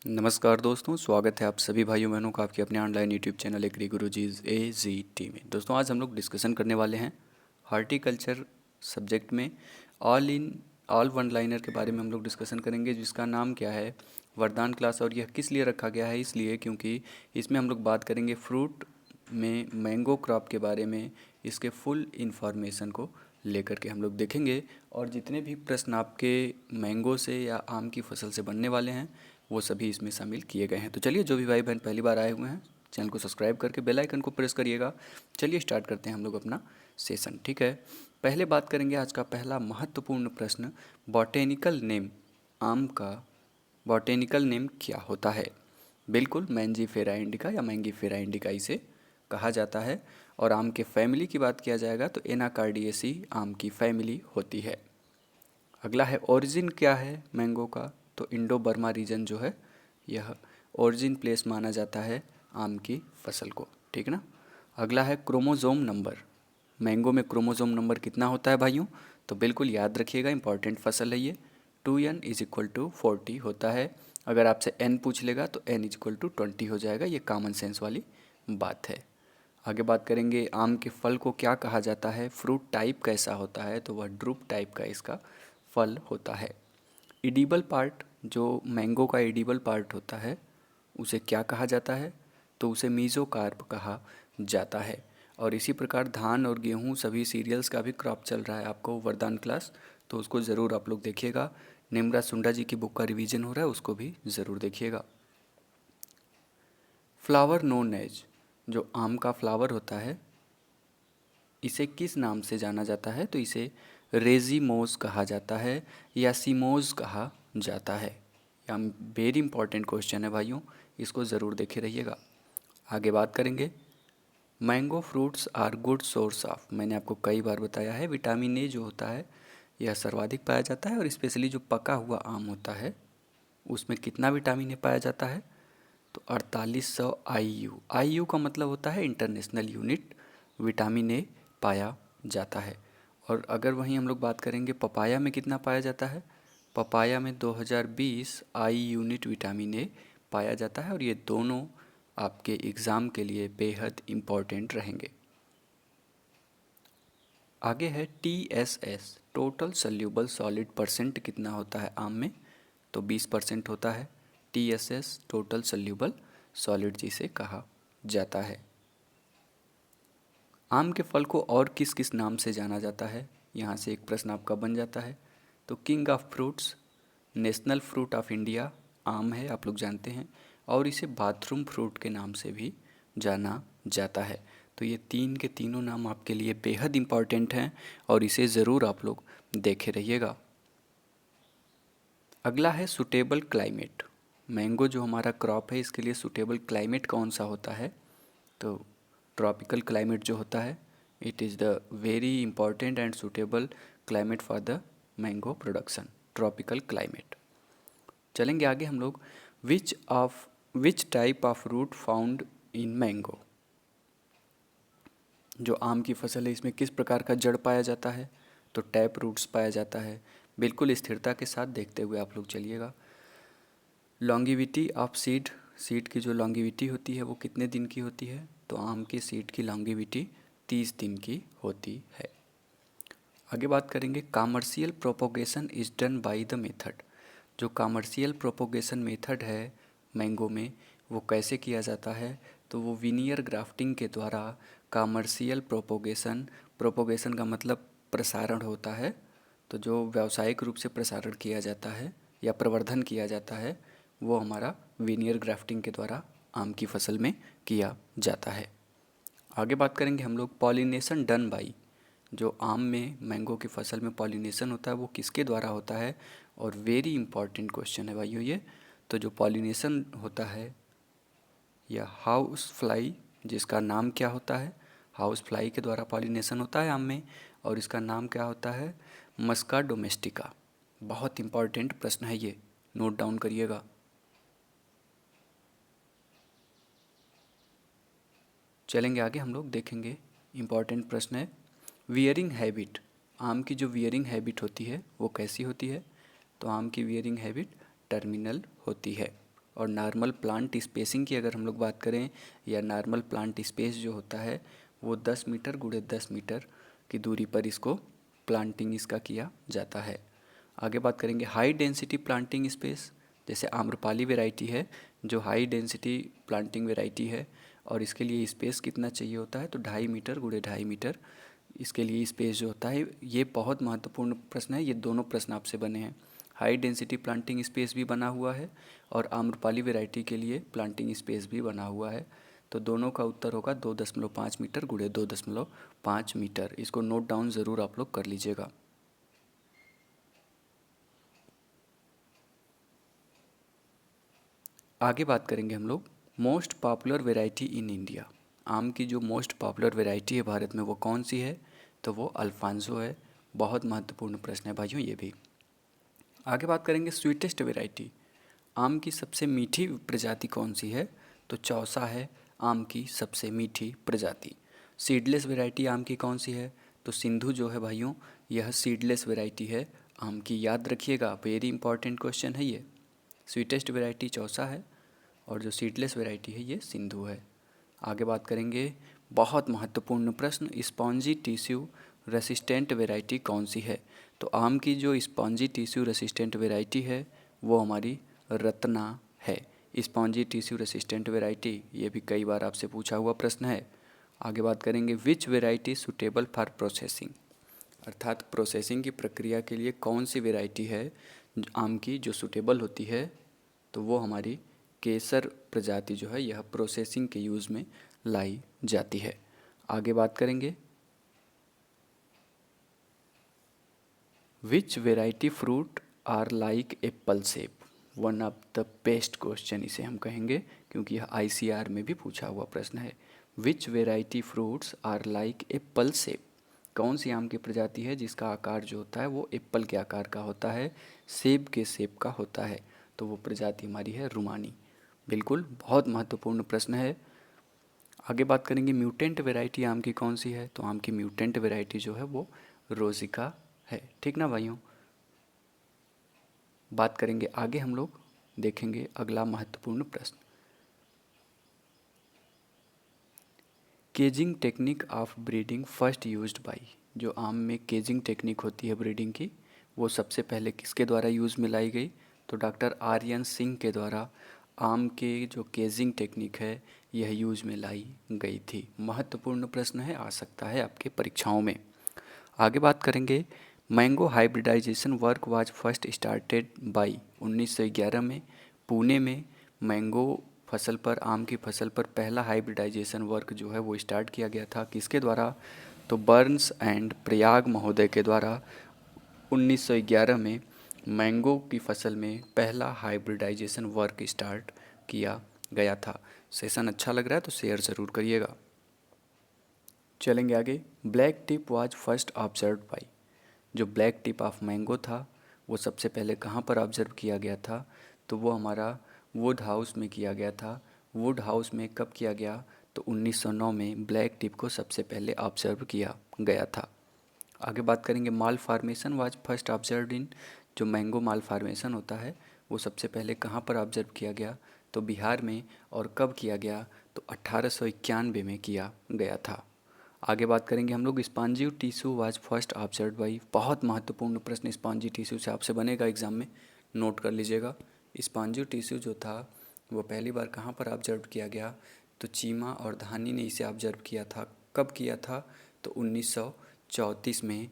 नमस्कार दोस्तों, स्वागत है आप सभी भाइयों बहनों का आपके अपने online YouTube channel Agri Gurujis AZT में। दोस्तों आज हम लोग डिस्कशन करने वाले हैं हॉर्टिकल्चर सब्जेक्ट में ऑल वन लाइनर के बारे में हम लोग डिस्कशन करेंगे, जिसका नाम क्या है वरदान क्लास। और यह किस लिए रखा गया है, इसलिए क्योंकि इसमें हम लोग बात करेंगे फ्रूट में मैंगो क्रॉप के बारे में, इसके फुल इन्फॉर्मेशन को लेकर के हम लोग देखेंगे। और जितने भी प्रश्न आपके मैंगो से या आम की फसल से बनने वाले हैं वो सभी इसमें शामिल किए गए हैं। तो चलिए, जो भी भाई बहन पहली बार आए हुए हैं चैनल को सब्सक्राइब करके बेल आइकन को प्रेस करिएगा। चलिए स्टार्ट करते हैं हम लोग अपना सेशन, ठीक है। पहले बात करेंगे आज का पहला महत्वपूर्ण प्रश्न, बॉटेनिकल नेम, आम का बॉटेनिकल नेम क्या होता है। बिल्कुल मैंजीफेरा इंडिका या मैंगीफेरा इंडिका इसे कहा जाता है। और आम के फैमिली की बात किया जाएगा तो एनाकार्डियेसी आम की फैमिली होती है। अगला है ओरिजिन क्या है मैंगो का, तो इंडो बर्मा रीजन जो है यह ओरिजिन प्लेस माना जाता है आम की फसल को, ठीक ना। अगला है क्रोमोजोम नंबर, मैंगो में क्रोमोजोम नंबर कितना होता है भाइयों, तो बिल्कुल याद रखिएगा, इंपॉर्टेंट फसल है ये। 2n = 40 होता है। अगर आपसे n पूछ लेगा तो n = 20 हो जाएगा, ये कॉमन सेंस वाली बात है। आगे बात करेंगे आम के फल को क्या कहा जाता है, फ्रूट टाइप कैसा होता है, तो वह ड्रूप टाइप का इसका फल होता है। एडिबल पार्ट, जो मैंगो का एडिबल पार्ट होता है उसे क्या कहा जाता है, तो उसे मीज़ोकार्प कहा जाता है। और इसी प्रकार धान और गेहूं सभी सीरियल्स का भी क्रॉप चल रहा है आपको वरदान क्लास, तो उसको ज़रूर आप लोग देखिएगा। निम्रा सुंडा जी की बुक का रिवीजन हो रहा है, उसको भी ज़रूर देखिएगा। फ्लावर नोन एज, जो आम का फ्लावर होता है इसे किस नाम से जाना जाता है, तो इसे रेजीमोज कहा जाता है या सीमोज कहा जाता है। या वेरी इंपॉर्टेंट क्वेश्चन है भाइयों, इसको ज़रूर देखे रहिएगा। आगे बात करेंगे mango fruits are good source of, मैंने आपको कई बार बताया है विटामिन ए जो होता है यह सर्वाधिक पाया जाता है। और स्पेशली जो पका हुआ आम होता है उसमें कितना विटामिन ए पाया जाता है, तो 4800 IU। IU का मतलब होता है इंटरनेशनल यूनिट, विटामिन ए पाया जाता है। और अगर वहीं हम लोग बात करेंगे पपाया में कितना पाया जाता है, पपाया में 2020 IU विटामिन ए पाया जाता है। और ये दोनों आपके एग्ज़ाम के लिए बेहद इम्पॉर्टेंट रहेंगे। आगे है TSS, total soluble solid percent कितना होता है आम में, तो 20% होता है। TSS टोटल सल्यूबल सॉलिड जिसे कहा जाता है। आम के फल को और किस किस नाम से जाना जाता है, यहाँ से एक प्रश्न आपका बन जाता है। तो king of fruits, national fruit of India आम है, आप लोग जानते हैं। और इसे बाथरूम फ्रूट के नाम से भी जाना जाता है। तो ये तीन के तीनों नाम आपके लिए बेहद इम्पॉर्टेंट हैं और इसे ज़रूर आप लोग देखे रहिएगा। अगला है सूटेबल क्लाइमेट, मैंगो जो हमारा क्रॉप है इसके लिए सूटेबल क्लाइमेट कौन सा होता है, तो ट्रॉपिकल क्लाइमेट जो होता है it is the very important and suitable climate for the mango production, tropical climate. चलेंगे आगे हम लोग, which type of root found in mango, जो आम की फसल है इसमें किस प्रकार का जड़ पाया जाता है, तो टैप रूट्स पाया जाता है। बिल्कुल स्थिरता के साथ देखते हुए आप लोग चलिएगा। लॉन्गिविटी ऑफ सीड, सीड की जो लॉन्गिविटी होती है वो कितने दिन की होती है, तो आम की सीड की लॉन्गिविटी 30 दिन की होती है। आगे बात करेंगे commercial propagation is done by the method, जो कॉमर्शियल प्रोपोगेशन मेथड है मैंगो में वो कैसे किया जाता है, तो वो विनियर ग्राफ्टिंग के द्वारा कॉमर्शियल प्रोपोगेशन, प्रोपोगेशन का मतलब प्रसारण होता है, तो जो व्यावसायिक रूप से प्रसारण किया जाता है या प्रवर्धन किया जाता है वो हमारा विनियर ग्राफ्टिंग के द्वारा आम की फसल में किया जाता है। आगे बात करेंगे हम लोग पॉलिनेशन डन बाई, जो आम में मैंगो की फसल में पॉलिनेशन होता है वो किसके द्वारा होता है, और वेरी इंपॉर्टेंट क्वेश्चन है भाइयों ये। तो जो पॉलिनेशन होता है या हाउस फ्लाई, जिसका नाम क्या होता है, हाउस फ्लाई के द्वारा पॉलिनेशन होता है आम में, और इसका नाम क्या होता है, मस्का डोमेस्टिका। बहुत इंपॉर्टेंट प्रश्न है ये, नोट डाउन करिएगा। चलेंगे आगे हम लोग देखेंगे, इंपॉर्टेंट प्रश्न है वियरिंग हैबिट, आम की जो वियरिंग हैबिट होती है वो कैसी होती है, तो आम की वियरिंग हैबिट टर्मिनल होती है। और नॉर्मल प्लांट स्पेसिंग की अगर हम लोग बात करें, या नॉर्मल प्लांट स्पेस जो होता है वो 10 मीटर गुणे 10 मीटर की दूरी पर इसको प्लांटिंग इसका किया जाता है। आगे बात करेंगे हाई डेंसिटी प्लांटिंग स्पेस, जैसे आम्रपाली वैरायटी है जो हाई डेंसिटी प्लांटिंग वैरायटी है, और इसके लिए स्पेस कितना चाहिए होता है, तो 2.5 मीटर गुणे 2.5 मीटर इसके लिए स्पेस जो होता है। ये बहुत महत्वपूर्ण प्रश्न है, ये दोनों प्रश्न आपसे बने हैं। हाई डेंसिटी प्लांटिंग स्पेस भी बना हुआ है और आम्रपाली वैरायटी के लिए प्लांटिंग स्पेस भी बना हुआ है। तो दोनों का उत्तर होगा 2.5 मीटर गुणे 2.5 मीटर। इसको नोट डाउन ज़रूर आप लोग कर लीजिएगा। आगे बात करेंगे हम लोग most popular variety in India. आम की जो मोस्ट पॉपुलर वैरायटी है भारत में वो कौन सी है, तो वो अल्फांसो है। बहुत महत्वपूर्ण प्रश्न है भाइयों ये भी। आगे बात करेंगे स्वीटेस्ट वैरायटी। आम की सबसे मीठी प्रजाति कौन सी है, तो चौसा है आम की सबसे मीठी प्रजाति। सीडलेस वैरायटी आम की कौन सी है, तो सिंधु जो है भाइयों यह सीडलेस वैरायटी है आम की, याद रखिएगा, वेरी इंपॉर्टेंट क्वेश्चन है ये। स्वीटेस्ट वैरायटी चौसा है और जो सीडलेस वैरायटी है ये सिंधु है। आगे बात करेंगे बहुत महत्वपूर्ण प्रश्न, स्पॉन्जी टिश्यू रेसिस्टेंट वैरायटी कौन सी है, तो आम की जो स्पॉन्जी टिश्यू रेसिस्टेंट वैरायटी है वो हमारी रत्ना है। स्पॉन्जी टिश्यू रेसिस्टेंट वैरायटी, ये भी कई बार आपसे पूछा हुआ प्रश्न है। आगे बात करेंगे विच वैरायटी सुटेबल फॉर प्रोसेसिंग, अर्थात प्रोसेसिंग की प्रक्रिया के लिए कौन सी वैरायटी है आम की जो सुटेबल होती है, तो वो हमारी केसर प्रजाति जो है यह प्रोसेसिंग के यूज़ में लाई जाती है। आगे बात करेंगे which variety fruit are like apple shape, one of the best question इसे हम कहेंगे क्योंकि यह आईसीआर में भी पूछा हुआ प्रश्न है। Which variety fruits are like apple shape, कौन सी आम की प्रजाति है जिसका आकार जो होता है वो एप्पल के आकार का होता है, सेब के शेप का होता है, तो वो प्रजाति हमारी है रुमानी। बिल्कुल बहुत महत्वपूर्ण प्रश्न है। आगे बात करेंगे म्यूटेंट वैरायटी आम की कौन सी है, तो आम की म्यूटेंट वैरायटी जो है वो रोजिका है। ठीक ना भाइयों। बात करेंगे आगे हम लोग, देखेंगे अगला महत्वपूर्ण प्रश्न, caging technique of breeding first used by, जो आम में केजिंग टेक्निक होती है ब्रीडिंग की वो सबसे पहले किसके द्वारा यूज़ में लाई गई, तो डॉक्टर आर्यन सिंह के द्वारा आम के जो केजिंग टेक्निक है यह यूज़ में लाई गई थी। महत्वपूर्ण प्रश्न है, आ सकता है आपके परीक्षाओं में। आगे बात करेंगे mango hybridization work was first started by, 1911 में पुणे में मैंगो फसल पर, आम की फसल पर पहला हाइब्रिडाइजेशन वर्क जो है वो स्टार्ट किया गया था, किसके द्वारा, तो बर्न्स एंड प्रयाग महोदय के द्वारा 1911 में मैंगो की फसल में पहला हाइब्रिडाइजेशन वर्क स्टार्ट किया गया था। सेशन अच्छा लग रहा है तो शेयर ज़रूर करिएगा। चलेंगे आगे। Black tip was first observe by, जो ब्लैक टिप ऑफ मैंगो था वो सबसे पहले कहाँ पर ऑब्जर्व किया गया था, तो वो हमारा वुड हाउस में किया गया था। वुड हाउस में कब किया गया, तो 1909 में ब्लैक टिप को सबसे पहले ऑब्जर्व किया गया था। आगे बात करेंगे malformation was first observed in, जो मैंगो माल फार्मेशन होता है वो सबसे पहले कहाँ पर ऑब्जर्व किया गया, तो बिहार में, और कब किया गया, तो 1891 में किया गया था। आगे बात करेंगे हम लोग spongy tissue was first observe by, बहुत महत्वपूर्ण प्रश्न स्पॉन्जी टिश्यू से आपसे बनेगा एग्जाम में, नोट कर लीजिएगा। स्पॉन्जी टिश्यू जो था वो पहली बार कहाँ पर ऑब्जर्व किया गया, तो चीमा और धानी ने इसे ऑब्जर्व किया था। कब किया था, तो 1934 में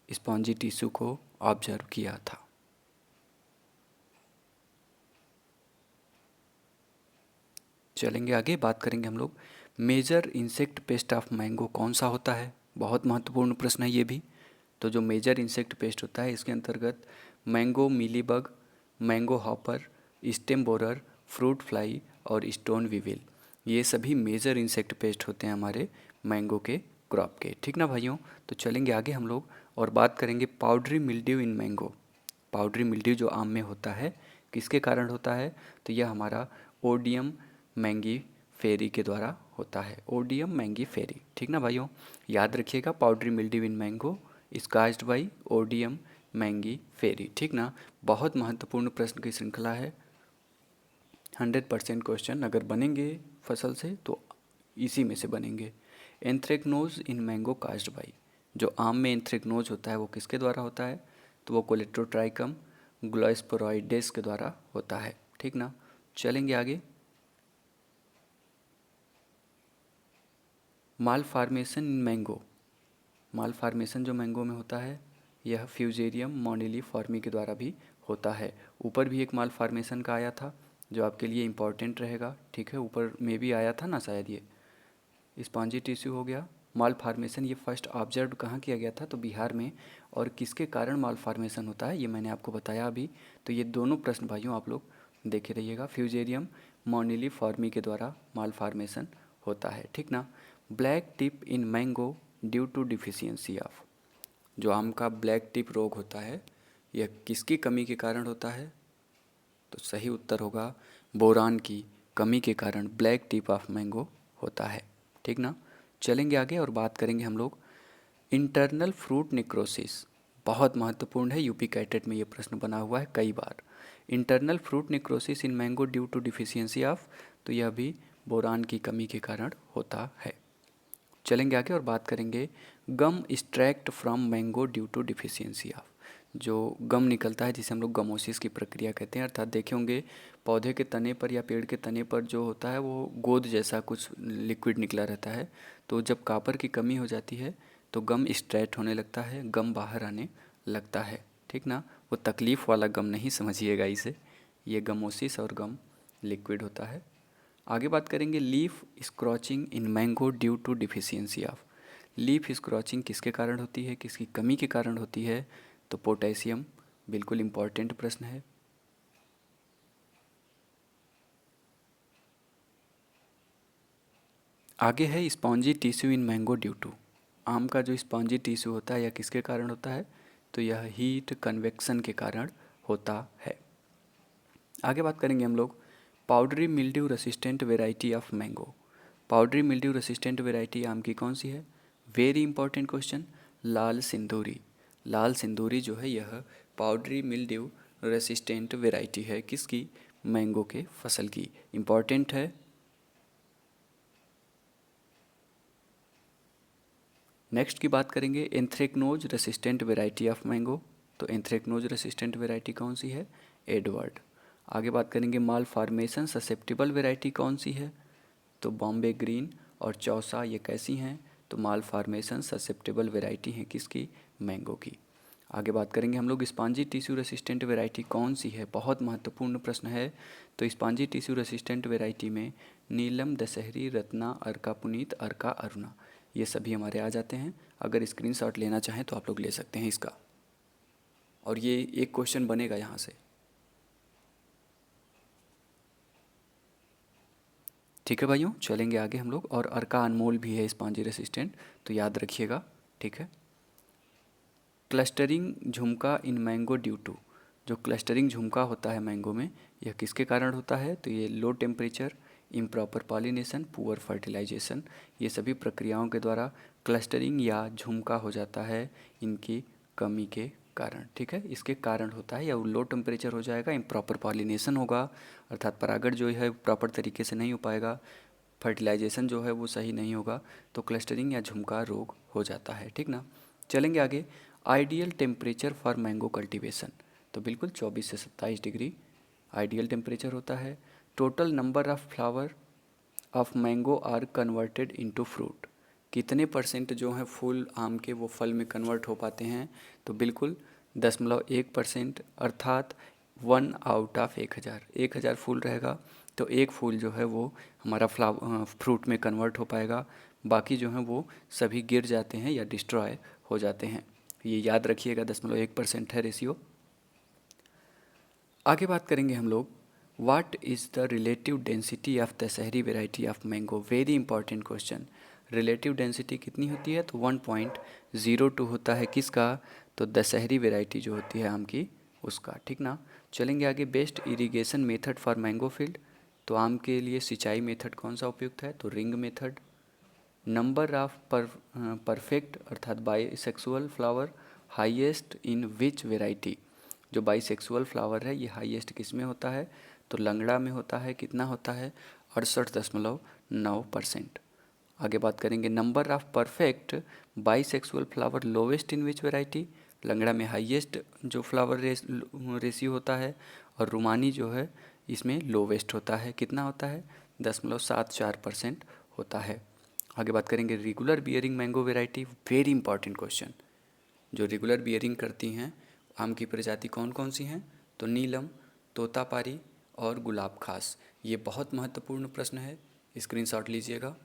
स्पॉन्जी टिश्यू को ऑब्जर्व किया था। चलेंगे आगे, बात करेंगे हम लोग major insect pest of mango कौन सा होता है, बहुत महत्वपूर्ण प्रश्न है ये भी। तो जो मेजर इंसेक्ट पेस्ट होता है इसके अंतर्गत mango mealybug, mango hopper, stem borer, fruit fly और स्टोन विविल, ये सभी मेजर इंसेक्ट पेस्ट होते हैं हमारे मैंगो के क्रॉप के। ठीक ना भाइयों। तो चलेंगे आगे हम लोग और बात करेंगे powdery mildew in mango. Powdery mildew जो आम में होता है किसके कारण होता है, तो यह हमारा ओडियम मैंगी फेरी के द्वारा होता है। ओडियम मैंगी फेरी, ठीक ना भाइयों, याद रखिएगा। Powdery mildew in mango is caused by Oidium mangiferae, ठीक ना। बहुत महत्वपूर्ण प्रश्न की श्रृंखला है। 100% क्वेश्चन अगर बनेंगे फसल से तो इसी में से बनेंगे। Anthracnose in mango caused by, जो आम में एंथ्रेक्नोज होता है वो किसके द्वारा होता है, तो वो कोलेट्रोट्राइकम ग्लोस्पोराइडेस के द्वारा होता है, ठीक ना। चलेंगे आगे। Malformation in mango, malformation जो मैंगो में होता है यह फ्यूजेरियम मोनिलीफॉर्मी के द्वारा भी होता है। ऊपर भी एक माल फार्मेशन का आया था जो आपके लिए इम्पॉर्टेंट रहेगा, ठीक है, ऊपर में भी आया था ना शायद। ये स्पॉन्जी टिश्यू हो गया। माल फार्मेशन ये फर्स्ट ऑब्जर्व कहाँ किया गया था, तो बिहार में। और किसके कारण माल फार्मेशन होता है ये मैंने आपको बताया अभी। तो ये दोनों प्रश्न भाइयों आप लोग देखे रहिएगा, फ्यूजेरियम मोनिलीफॉर्मी के द्वारा माल फार्मेशन होता है, ठीक ना। Black tip in mango due to deficiency of, जो आम का ब्लैक टिप रोग होता है यह किसकी कमी के कारण होता है, तो सही उत्तर होगा बोरान की कमी के कारण ब्लैक टिप ऑफ मैंगो होता है, ठीक ना। चलेंगे आगे और बात करेंगे हम लोग इंटरनल फ्रूट निक्रोसिस। बहुत महत्वपूर्ण है, यूपी कैटेट में ये प्रश्न बना हुआ है कई बार। Internal fruit necrosis in mango due to deficiency of, तो यह भी बोरान की कमी के कारण होता है। चलेंगे आगे और बात करेंगे gum extract from mango due to deficiency of, जो गम निकलता है जिसे हम लोग गमोसिस की प्रक्रिया कहते हैं। अर्थात देखे होंगे पौधे के तने पर या पेड़ के तने पर जो होता है वो गोंद जैसा कुछ लिक्विड निकला रहता है। तो जब कॉपर की कमी हो जाती है तो गम एक्सट्रैक्ट होने लगता है, गम बाहर आने लगता है, ठीक ना। वो तकलीफ़ वाला गम नहीं समझिएगा इसे, ये गमोसिस और गम लिक्विड होता है। आगे बात करेंगे leaf scorching in mango due to deficiency of. Leaf scorching किसके कारण होती है, किसकी कमी के कारण होती है, तो पोटेशियम, बिल्कुल इम्पॉर्टेंट प्रश्न है। आगे है spongy tissue in mango due to, आम का जो स्पॉन्जी टिश्यू होता है यह किसके कारण होता है, तो यह हीट कन्वेक्शन के कारण होता है। आगे बात करेंगे हम लोग powdery mildew resistant variety of mango. Powdery mildew resistant variety आम की कौन सी है, वेरी इंपॉर्टेंट क्वेश्चन, लाल सिंदूरी। लाल सिंदूरी जो है यह पाउडरी मिल्ड्यू रेसिस्टेंट वेराइटी है, किसकी, मैंगो के फसल की, इम्पॉर्टेंट है। नेक्स्ट की बात करेंगे anthracnose resistant variety of mango, तो एंथ्रेक्नोज रेसिस्टेंट वेराइटी कौन सी है, एडवर्ड। आगे बात करेंगे माल फार्मेशन ससेप्टिबल वेराइटी कौन सी है, तो बॉम्बे ग्रीन और चौसा ये कैसी हैं, तो माल फार्मेशन ससेप्टेबल वेराइटी हैं किसकी, मैंगो की। आगे बात करेंगे हम लोग स्पॉन्जी टिश्यू रेसिस्टेंट वेराइटी कौन सी है, बहुत महत्वपूर्ण प्रश्न है। तो स्पॉन्जी टिश्यू रेसिस्टेंट वेराइटी में नीलम, दशहरी, रत्ना, अर्का पुनीत, अर्का अरुणा, ये सभी हमारे आ जाते हैं। अगर स्क्रीनशॉट लेना चाहें तो आप लोग ले सकते हैं इसका, और ये एक क्वेश्चन बनेगा यहाँ से, ठीक है भाइयों। चलेंगे आगे हम लोग, और अर्का अनमोल भी है स्पॉन्जी रेसिस्टेंट, तो याद रखिएगा, ठीक है। क्लस्टरिंग झुमका इन मैंगो ड्यू टू, जो क्लस्टरिंग झुमका होता है मैंगो में यह किसके कारण होता है, तो ये low temperature, improper pollination, poor fertilization, ये सभी प्रक्रियाओं के द्वारा क्लस्टरिंग या झुमका हो जाता है इनकी कमी के कारण, ठीक है, इसके कारण होता है। या लो टेम्परेचर हो जाएगा, इम्प्रॉपर पॉलिनेशन होगा, अर्थात परागण जो है प्रॉपर तरीके से नहीं हो पाएगा, फर्टिलाइजेशन जो है वो सही नहीं होगा, तो क्लस्टरिंग या झुमका रोग हो जाता है, ठीक ना। चलेंगे आगे, ideal temperature for mango cultivation, तो बिल्कुल 24 से 27 डिग्री आइडियल टेम्परेचर होता है। Total number of flower of mango are converted into fruit, कितने परसेंट जो हैं फूल आम के वो फल में कन्वर्ट हो पाते हैं, तो बिल्कुल 0.1%, अर्थात 1 आउट ऑफ 1000, 1000 फूल रहेगा तो एक फूल जो है वो हमारा फ्रूट में कन्वर्ट हो पाएगा, बाकी जो हैं वो सभी गिर जाते हैं या डिस्ट्रॉय हो जाते हैं। ये याद रखिएगा, 0.1% है रेशियो। आगे बात करेंगे हम लोग what is the relative density of Dashehari variety of mango, very important question. Relative density कितनी होती है, तो 1.02 होता है, किसका, तो दशहरी वेराइटी जो होती है आम की उसका, ठीक ना। चलेंगे आगे, best irrigation method for mango field, तो आम के लिए सिंचाई मेथड कौन सा उपयुक्त है, तो ring method. Number of perfect अर्थात bisexual flower highest in which variety, जो बाईसेक्सुअल फ्लावर है ये हाईएस्ट किस में होता है, तो लंगड़ा में होता है कितना होता है 68.9%। आगे बात करेंगे number of perfect bisexual flower lowest in which variety. लंगड़ा में हाईएस्ट जो फ्लावर रेशियो होता है और रुमानी जो है इसमें लोवेस्ट होता है, कितना होता है 10.74% होता है। आगे बात करेंगे regular bearing mango variety, very important question. जो रेगुलर बियरिंग करती हैं आम की प्रजाति कौन कौन सी हैं, तो नीलम, तोतापारी और गुलाब खास। ये बहुत महत्वपूर्ण प्रश्न है, स्क्रीनशॉट लीजिएगा।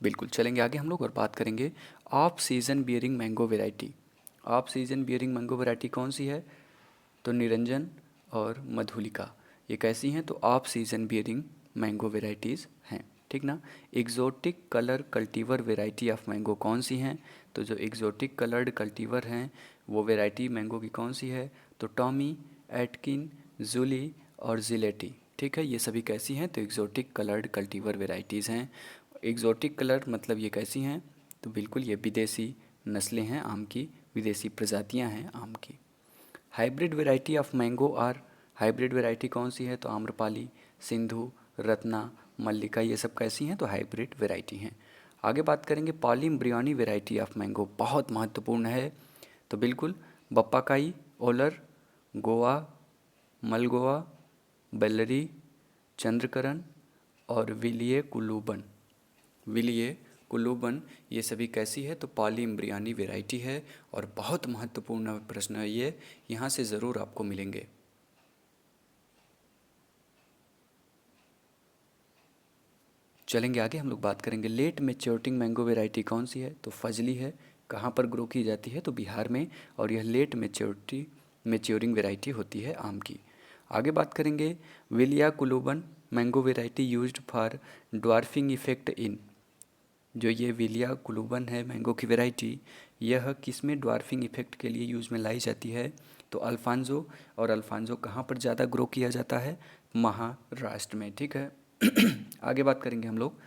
बिल्कुल, चलेंगे आगे हम लोग और बात करेंगे off season bearing mango variety. Off season bearing mango variety कौन सी है, तो निरंजन और मधुलिका। ये कैसी हैं, तो off season bearing mango varieties हैं, ठीक ना। Exotic colour cultivar variety of mango कौन सी हैं, तो जो एग्जोटिक कलर्ड कल्टीवर हैं वो वेराइटी मैंगो की कौन सी है, तो टॉमी, एटकिन, जूली और जिलेटी, ठीक है। ये सभी कैसी हैं, तो एग्जोटिक कलर्ड कल्टीवर वेराइटीज़ हैं। एग्जोटिक कलर मतलब ये कैसी हैं, तो बिल्कुल ये विदेशी नस्लें हैं आम की, विदेशी प्रजातियां हैं आम की। Hybrid variety of mango are, hybrid variety कौन सी है, तो आम्रपाली, सिंधु, रत्ना, मल्लिका, ये सब कैसी हैं, तो हाइब्रिड वेराइटी हैं। आगे बात करेंगे पॉलीम्ब्रियोनी वेराइटी ऑफ मैंगो, बहुत महत्वपूर्ण है, तो बिल्कुल बप्पाकाई, ओलर, गोवा, मलगोवा, बेल्लरी, चंद्रकरण और विलिये कुलूबन। विलिये कुलूबन ये सभी कैसी है, तो पॉलीम्ब्रियानी वेराइटी है और बहुत महत्वपूर्ण प्रश्न है ये, यहाँ से ज़रूर आपको मिलेंगे। चलेंगे आगे हम लोग बात करेंगे लेट मेच्योरिटिंग मैंगो वेराइटी कौन सी है, तो फजली है। कहाँ पर ग्रो की जाती है, तो बिहार में, और यह लेट मेच्योरिंग वेराइटी होती है आम की। आगे बात करेंगे Vellaikolumban mango variety used for dwarfing effect in. जो ये विलिया कुलूबन है मैंगो की वैरायटी, यह किस में ड्वार्फिंग इफेक्ट के लिए यूज़ में लाई जाती है, तो अल्फांजो। और अल्फांजो कहाँ पर ज़्यादा ग्रो किया जाता है, महाराष्ट्र में, ठीक है। आगे बात करेंगे हम लोग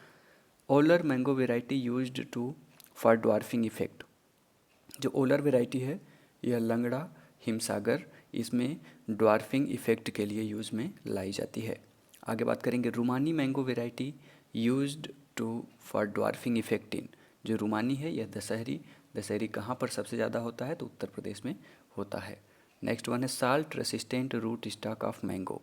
Olour mango variety used to for dwarfing effect. जो ओलर वेराइटी है यह लंगड़ा, हिमसागर, इसमें ड्वार्फिंग इफेक्ट के लिए यूज़ में लाई जाती है। आगे बात करेंगे Rumani mango variety used to for dwarfing effect in. जो रुमानी है यह दशहरी, दशहरी कहाँ पर सबसे ज़्यादा होता है, तो उत्तर प्रदेश में होता है। नेक्स्ट वन है salt resistant root stock of mango,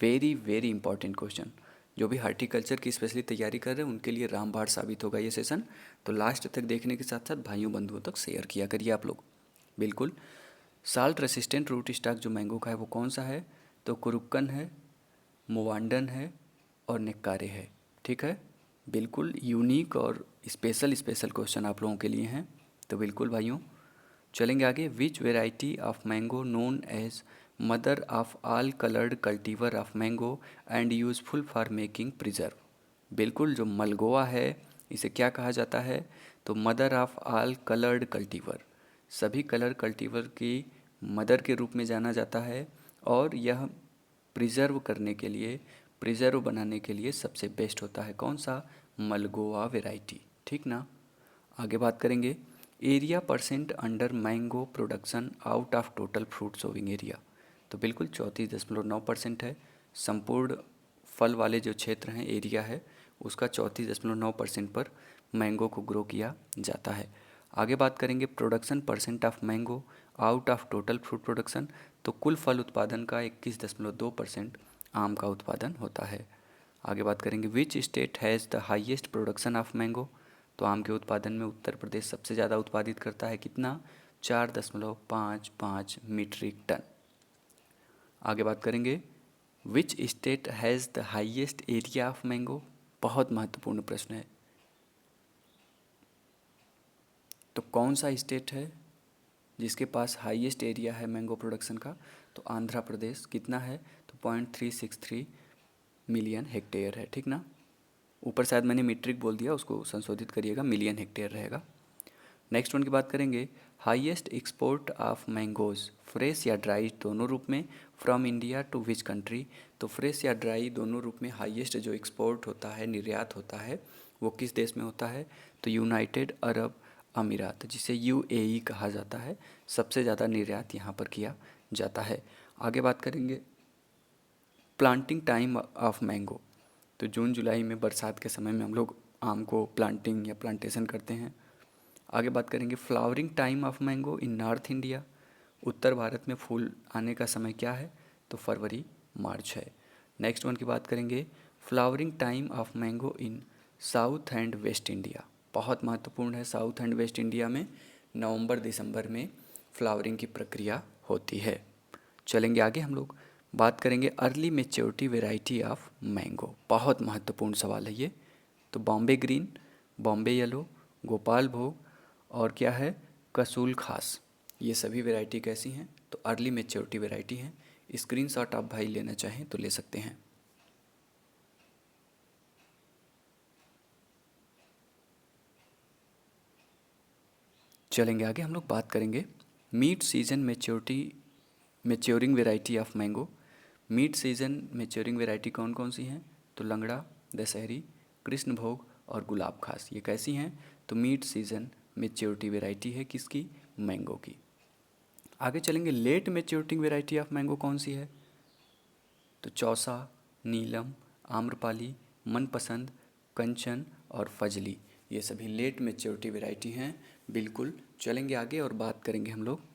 very very important question. जो भी हार्टिकल्चर की स्पेशली तैयारी कर रहे हैं उनके लिए रामबाण साबित होगा ये सेशन, तो लास्ट तक देखने के साथ साथ भाइयों बंधुओं तक शेयर किया करिए आप लोग। बिल्कुल, साल्ट रेसिस्टेंट रूट स्टॉक जो मैंगो का है वो कौन सा है, तो कुरुक्कन है, मुवांडन है और नेक्कारे है, ठीक है। बिल्कुल यूनिक और स्पेशल स्पेशल क्वेश्चन आप लोगों के लिए हैं, तो बिल्कुल भाइयों चलेंगे आगे। Which variety of mango known as mother of all coloured cultivar of mango and useful for making preserve. बिल्कुल जो मलगोआ है इसे क्या कहा जाता है, तो mother of all coloured cultivar, सभी कलर कल्टीवर की मदर के रूप में जाना जाता है, और यह प्रिजर्व करने के लिए, प्रिजर्व बनाने के लिए सबसे बेस्ट होता है कौन सा, मलगोआ वेराइटी, ठीक ना। आगे बात करेंगे area percent under mango production out of total fruit sowing area, तो बिल्कुल 34.9% है। संपूर्ण फल वाले जो क्षेत्र हैं एरिया है उसका 34.9% पर मैंगो को ग्रो किया जाता है। आगे बात करेंगे production percent of mango out of total fruit production, तो कुल फल उत्पादन का 21.2% आम का उत्पादन होता है। आगे बात करेंगे which state has the highest production of mango, तो आम के उत्पादन में उत्तर प्रदेश सबसे ज़्यादा उत्पादित करता है, कितना 4.55 मीट्रिक टन। आगे बात करेंगे which state has the highest area of mango, बहुत महत्वपूर्ण प्रश्न है, तो कौन सा स्टेट है जिसके पास हाईएस्ट एरिया है मैंगो प्रोडक्शन का, तो आंध्र प्रदेश, कितना है, तो 0.363 मिलियन हेक्टेयर है, ठीक ना। ऊपर शायद मैंने मीट्रिक बोल दिया, उसको संशोधित करिएगा, मिलियन हेक्टेयर रहेगा। नेक्स्ट वन की बात करेंगे highest export of mangoes, fresh या ड्राई दोनों रूप में, from India to which country, तो फ्रेश या ड्राई दोनों रूप में हाईएस्ट जो एक्सपोर्ट होता है, निर्यात होता है, वो किस देश में होता है, तो यूनाइटेड अरब अमीरात, जिसे यूएई कहा जाता है। सबसे ज़्यादा निर्यात यहाँ पर किया जाता है। आगे बात करेंगे प्लांटिंग टाइम ऑफ मैंगो। तो जून जुलाई में बरसात के समय में हम लोग आम को प्लांटिंग या प्लांटेशन करते हैं। आगे बात करेंगे flowering time of mango in north India. उत्तर भारत में फूल आने का समय क्या है? तो फरवरी मार्च है। नेक्स्ट वन की बात करेंगे flowering time of mango in south and waste India. बहुत महत्वपूर्ण है, साउथ एंड वेस्ट इंडिया में नवंबर दिसंबर में फ्लावरिंग की प्रक्रिया होती है। चलेंगे आगे, हम लोग बात करेंगे early maturity variety of mango. बहुत महत्वपूर्ण सवाल है ये। तो बॉम्बे ग्रीन, बॉम्बे येलो, गोपाल भोग और क्या है, कसूल खास, ये सभी वैरायटी कैसी हैं? तो अर्ली मेच्योरिटी वैरायटी हैं। स्क्रीनशॉट आप भाई लेना चाहें तो ले सकते हैं। चलेंगे आगे, हम लोग बात करेंगे mid season maturing variety of mango. Mid season maturing variety कौन कौन सी हैं? तो लंगड़ा, दशहरी, कृष्णभोग और गुलाब खास, ये कैसी हैं? तो मिड सीजन मेच्योरिटी वैरायटी है किसकी? मैंगो की। आगे चलेंगे लेट मेच्योरिटिंग वैरायटी ऑफ मैंगो कौन सी है? तो चौसा, नीलम, आम्रपाली, मनपसंद, कंचन और फजली, ये सभी लेट मेच्योरिटी वैरायटी हैं। बिल्कुल। चलेंगे आगे और बात करेंगे हम लोग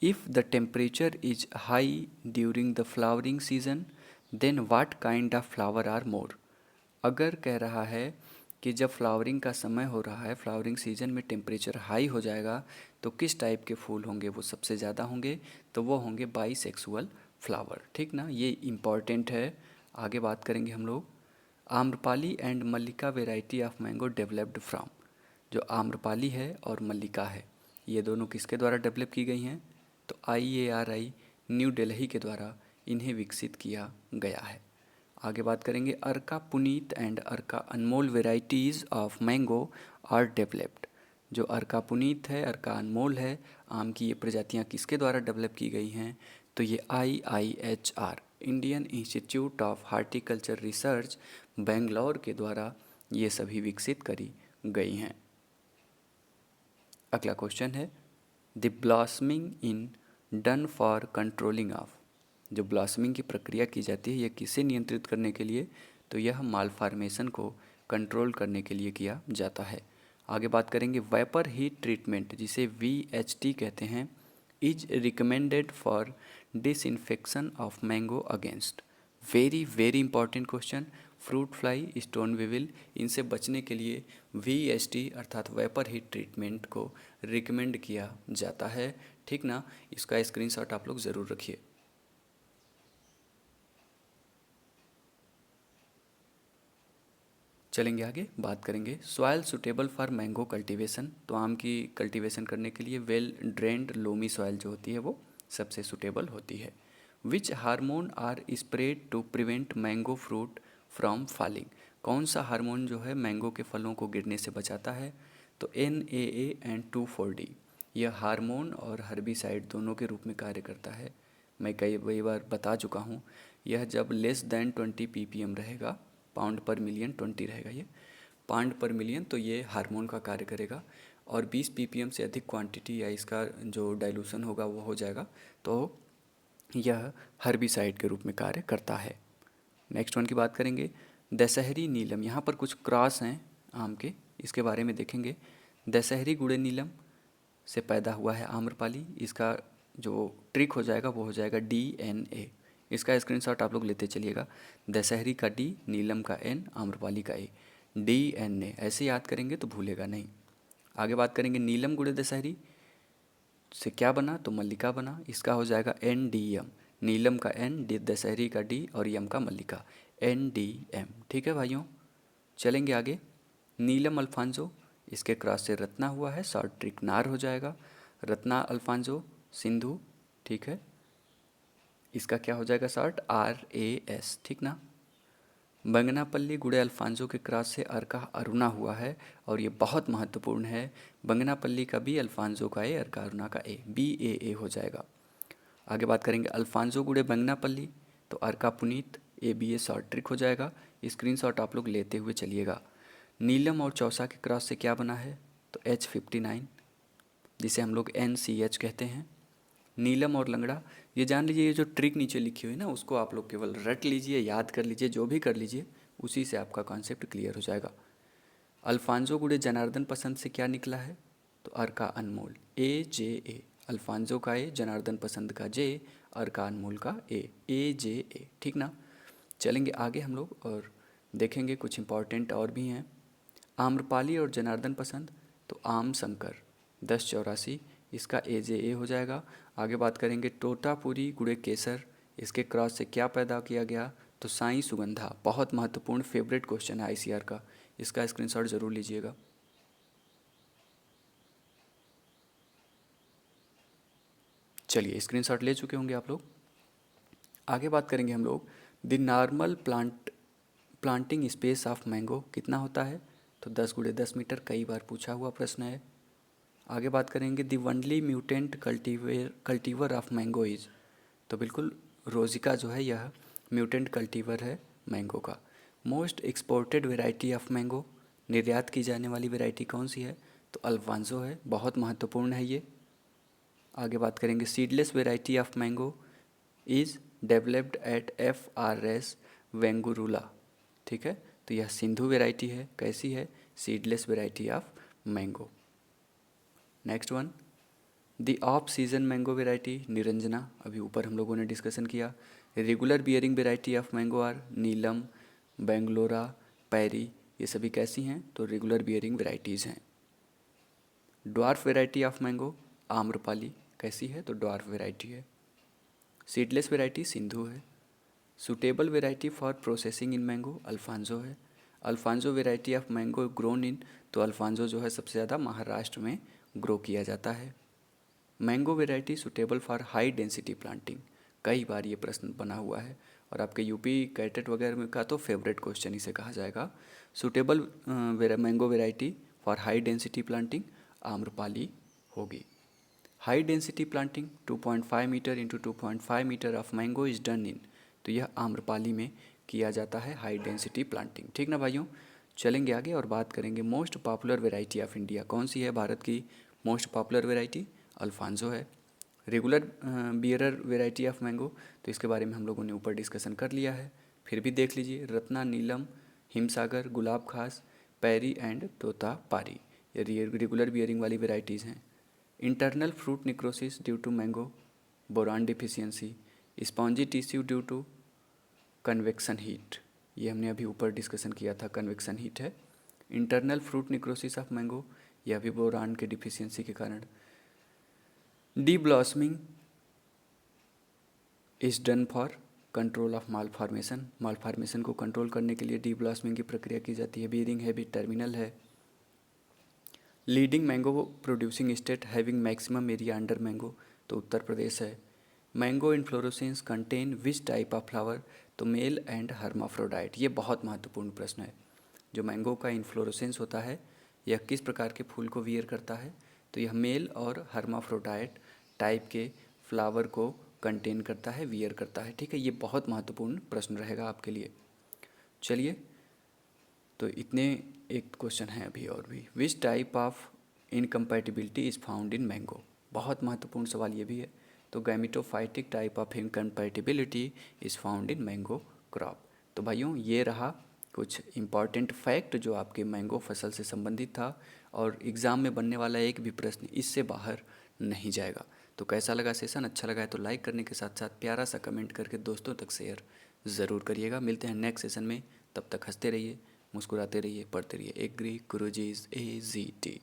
if the temperature is high during the flowering season then what kind of flower are more. अगर कह रहा है कि जब फ्लावरिंग का समय हो रहा है, फ्लावरिंग सीजन में टेम्परेचर हाई हो जाएगा तो किस टाइप के फूल होंगे वो सबसे ज़्यादा होंगे? तो वो होंगे बाईसेक्सुअल फ्लावर। ठीक ना, ये इम्पॉर्टेंट है। आगे बात करेंगे हम लोग Amrapali and Mallika variety of mango developed from. जो आम्रपाली है और मल्लिका है, ये दोनों किसके द्वारा डेवलप की गई हैं? तो IARI न्यू दिल्ली के द्वारा इन्हें विकसित किया गया है। आगे बात करेंगे Arka Puneet and Arka Anmol varieties of mango are developed. जो अर्का पुनीत है, अर्का अनमोल है, आम की ये प्रजातियाँ किसके द्वारा डेवलप की गई हैं? तो ये IIHR Indian institute of horticulture research Bangalore के द्वारा ये सभी विकसित करी गई हैं। अगला क्वेश्चन है the blossoming in done for controlling of. जो ब्लॉसमिंग की प्रक्रिया की जाती है, यह किसे नियंत्रित करने के लिए? तो यह माल फार्मेशन को कंट्रोल करने के लिए किया जाता है। आगे बात करेंगे वेपर हीट ट्रीटमेंट, जिसे VHT कहते हैं, is recommended for disinfection of mango against. Very very important question. Fruit fly, stone weevil, इनसे बचने के लिए VHT अर्थात वेपर हीट ट्रीटमेंट को रिकमेंड किया जाता है। ठीक ना, इसका स्क्रीनशॉट आप लोग ज़रूर रखिए। चलेंगे आगे, बात करेंगे soil suitable for mango cultivation. तो आम की कल्टीवेशन करने के लिए वेल ड्रेन्ड लोमी सॉइल जो होती है वो सबसे सुटेबल होती है। Which hormone are spread to prevent mango fruit from falling. कौन सा हार्मोन जो है मैंगो के फलों को गिरने से बचाता है? तो NAA एंड 2,4-D। यह हार्मोन और हर्बिसाइड दोनों के रूप में कार्य करता है। मैं कई बार बता चुका हूँ, यह जब लेस दैन 20 ppm रहेगा, पाउंड पर मिलियन 20 रहेगा, ये पाउंड पर मिलियन, तो ये हार्मोन का कार्य करेगा। और 20 ppm से अधिक क्वांटिटी या इसका जो डाइल्यूशन होगा वो हो जाएगा तो यह हर्बिसाइड के रूप में कार्य करता है। नेक्स्ट वन की बात करेंगे दशहरी नीलम। यहाँ पर कुछ क्रॉस हैं आम के, इसके बारे में देखेंगे। दशहरी गुड़े नीलम से पैदा हुआ है आम्रपाली, इसका जो ट्रिक हो जाएगा वो हो जाएगा DNA। इसका स्क्रीनशॉट आप लोग लेते चलिएगा। दशहरी का D, नीलम का N, आम्रपाली का A, DNA ऐसे याद करेंगे तो भूलेगा नहीं। आगे बात करेंगे नीलम गुड़े दशहरी से क्या बना? तो मल्लिका बना, इसका हो जाएगा NDM। नीलम का N, दशहरी का D और यम का मल्लिका, NDM। ठीक है भाइयों, चलेंगे आगे। नीलम अल्फांजो, इसके क्रॉस से रत्ना हुआ है, शॉर्ट ट्रिक नार हो जाएगा। रत्ना अल्फांजो सिंधु, ठीक है, इसका क्या हो जाएगा? Short RAS। ठीक ना। बंगनापल्ली गुड़े अल्फांजो के क्रॉस से अर्का अरुणा हुआ है और ये बहुत महत्वपूर्ण है। बंगनापल्ली का B, अल्फांजो का A, अर्का अरुणा का A, BAA हो जाएगा। आगे बात करेंगे अल्फांजो गुड़े बंगनापल्ली, तो अर्का पुनीत, ABA शॉर्ट ट्रिक हो जाएगा। स्क्रीनशॉट आप लोग लेते हुए चलिएगा। नीलम और चौसा के क्रॉस से क्या बना है? तो H59, जिसे हम लोग NCH कहते हैं। नीलम और लंगड़ा, ये जान लीजिए, ये जो ट्रिक नीचे लिखी हुई है ना, उसको आप लोग केवल रट लीजिए, याद कर लीजिए, जो भी कर लीजिए उसी से आपका कॉन्सेप्ट क्लियर हो जाएगा। अल्फांजो गुड़े जनार्दन पसंद से क्या निकला है? तो अर का अनमोल, AJA। अल्फांजो का ए, जनार्दन पसंद का जे, अर का अनमोल का ए, AJA, ठीक ना। चलेंगे आगे हम लोग और देखेंगे कुछ इंपॉर्टेंट और भी हैं। आम्रपाली और जनार्दन पसंद, तो आम शंकर 1084, इसका AJA हो जाएगा। आगे बात करेंगे तोतापुरी गुड़े केसर, इसके क्रॉस से क्या पैदा किया गया? तो साई सुगंधा। बहुत महत्वपूर्ण फेवरेट क्वेश्चन है ICR का, इसका स्क्रीनशॉट ज़रूर लीजिएगा। चलिए, स्क्रीनशॉट ले चुके होंगे आप लोग। आगे बात करेंगे हम लोग, the normal planting space of mango कितना होता है? तो 10x10 मीटर, कई बार पूछा हुआ प्रश्न है। आगे बात करेंगे the only mutant cultivar of mango is, तो बिल्कुल रोजिका जो है यह म्यूटेंट कल्टीवर है मैंगो का। Most exported variety of mango, निर्यात की जाने वाली वेराइटी कौन सी है? तो अल्फांजो है, बहुत महत्वपूर्ण है ये। आगे बात करेंगे seedless variety of mango is developed at FRS Vengurla, ठीक है। तो यह सिंधु वेराइटी है, कैसी है? Seedless variety of mango. Next one, the off season mango variety Niranjana, अभी ऊपर हम लोगों ने डिस्कशन किया। Regular bearing variety of mango are Neelam, Bangalora, Pairi, ये सभी कैसी हैं? तो रेगुलर बियरिंग वेराइटीज़ हैं। Dwarf variety of mango Amrapali, कैसी है? तो ड्वार्फ वेराइटी है। सीडलेस वेराइटी सिंधु है। Suitable variety for processing in mango Alphonso है। Alphonso variety of mango grown in, तो अल्फांजो जो है सबसे ज़्यादा महाराष्ट्र में ग्रो किया जाता है। Mango variety suitable for high density planting, कई बार ये प्रश्न बना हुआ है और आपके यूपी कैटेट वगैरह में का तो फेवरेट क्वेश्चन इसे कहा जाएगा। Suitable mango variety for high density planting Amrapali होगी। High density planting 2.5 metre into 2.5 metre of mango is done in, तो यह आम्रपाली में किया जाता है हाई डेंसिटी प्लांटिंग, ठीक ना भाइयों। चलेंगे आगे और बात करेंगे most popular variety of India, कौन सी है भारत की मोस्ट पॉपुलर वेराइटी? अल्फांजो है। Regular bearer variety of mango, तो इसके बारे में हम लोगों ने ऊपर डिस्कशन कर लिया है, फिर भी देख लीजिए। रत्ना, नीलम, हिमसागर, गुलाब खास, पैरी एंड तोतापारी, ये रेगुलर बियरिंग वाली वेराइटीज़ हैं। Internal fruit necrosis due to mango boron deficiency, spongy tissue due to convection heat, ये हमने अभी ऊपर डिस्कशन किया था, कन्वेक्शन हीट है। Internal fruit necrosis of mango, यह भी बोरान के डिफिशियंसी के कारण। Deblossoming is done for control of malformation को कंट्रोल करने के लिए डी ब्लॉसमिंग की प्रक्रिया की जाती है। बीयरिंग हैवी टर्मिनल है। Leading mango producing state having maximum area under mango, तो उत्तर प्रदेश है। Mango inflorescence contain which type of flower, तो मेल एंड हर्माफ्रोडाइट, ये बहुत महत्वपूर्ण प्रश्न है। जो मैंगो का इन्फ्लोरेसेंस होता है यह किस प्रकार के फूल को वियर करता है? तो यह मेल और हर्माफ्रोडाइट टाइप के फ्लावर को कंटेन करता है, वियर करता है, ठीक है। ये बहुत महत्वपूर्ण प्रश्न रहेगा आपके लिए। चलिए, तो इतने एक क्वेश्चन है अभी और भी। विच type of incompatibility is found in mango, बहुत महत्वपूर्ण सवाल ये भी है। तो gametophytic type of incompatibility is found in mango crop. तो भाइयों, ये रहा कुछ इम्पॉर्टेंट फैक्ट जो आपके मैंगो फसल से संबंधित था और एग्ज़ाम में बनने वाला एक भी प्रश्न इससे बाहर नहीं जाएगा। तो कैसा लगा सेशन? अच्छा लगा है तो लाइक करने के साथ साथ प्यारा सा कमेंट करके दोस्तों तक शेयर ज़रूर करिएगा। मिलते हैं नेक्स्ट सेशन में, तब तक हंसते रहिए, मुस्कुराते रहिए, पढ़ते रहिए। Agri Gurujis AZT।